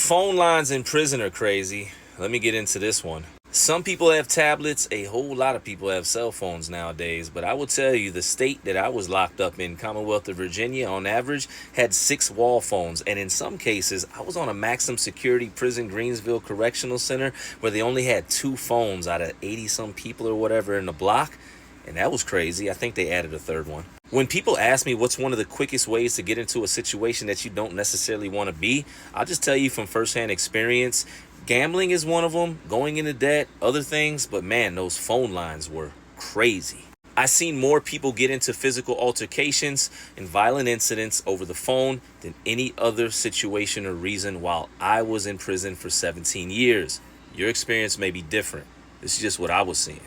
Phone lines in prison are crazy. Let me get into this one. Some people have tablets, a whole lot of people have cell phones nowadays, but I will tell you the state that I was locked up in, Commonwealth of Virginia, on average, had 6 wall phones. And in some cases, I was on a maximum security prison, Greensville Correctional Center, where they only had 2 phones out of 80-some people or whatever in the block. And that was crazy. I think they added a 3rd one. When people ask me what's one of the quickest ways to get into a situation that you don't necessarily want to be, I'll just tell you from firsthand experience, gambling is one of them, going into debt, other things, but man, those phone lines were crazy. I've seen more people get into physical altercations and violent incidents over the phone than any other situation or reason while I was in prison for 17 years. Your experience may be different. This is just what I was seeing.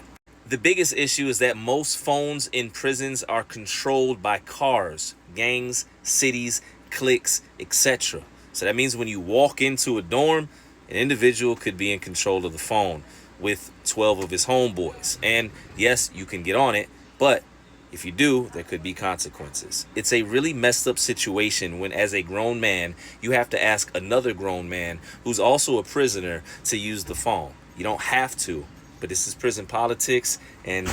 The biggest issue is that most phones in prisons are controlled by cars, gangs, cities, cliques, etc. So that means when you walk into a dorm, an individual could be in control of the phone with 12 of his homeboys. And yes, you can get on it, but if you do, there could be consequences. It's a really messed up situation when, as a grown man, you have to ask another grown man who's also a prisoner to use the phone. You don't have to. But this is prison politics and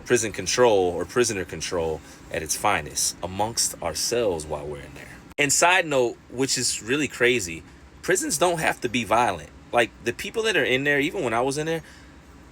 prison control, or prisoner control at its finest, amongst ourselves while we're in there. And side note, which is really crazy, prisons don't have to be violent. Like, the people that are in there, even when I was in there,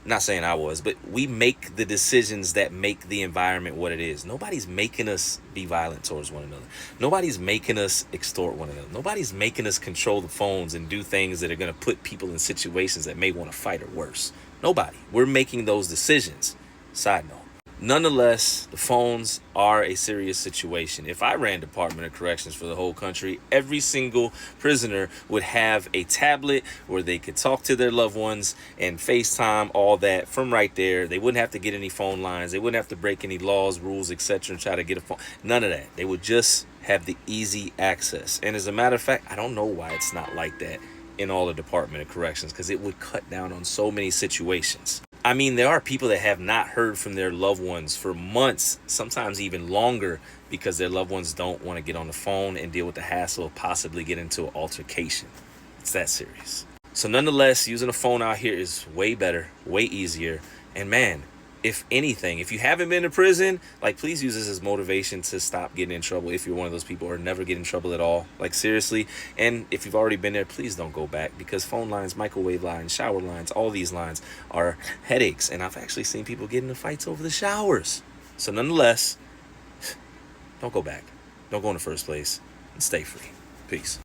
not saying I was, but we make the decisions that make the environment what it is. Nobody's making us be violent towards one another. Nobody's making us extort one another. Nobody's making us control the phones and do things that are going to put people in situations that may want to fight or worse. Nobody. We're making those decisions. Side note. Nonetheless, the phones are a serious situation. If I ran Department of Corrections for the whole country, every single prisoner would have a tablet where they could talk to their loved ones and FaceTime, all that from right there. They wouldn't have to get any phone lines. They wouldn't have to break any laws, rules, etc. and try to get a phone. None of that. They would just have the easy access. And as a matter of fact, I don't know why it's not like that in all the Department of Corrections, because it would cut down on so many situations. I mean, there are people that have not heard from their loved ones for months, sometimes even longer, because their loved ones don't want to get on the phone and deal with the hassle of possibly getting into an altercation. It's that serious. So nonetheless, using a phone out here is way better, way easier. And man, if anything, if you haven't been to prison, like, please use this as motivation to stop getting in trouble if you're one of those people, or never get in trouble at all. Like, seriously. And if you've already been there, please don't go back, because phone lines, microwave lines, shower lines, all these lines are headaches. And I've actually seen people get into fights over the showers. So nonetheless, don't go back. Don't go in the first place, and stay free. Peace.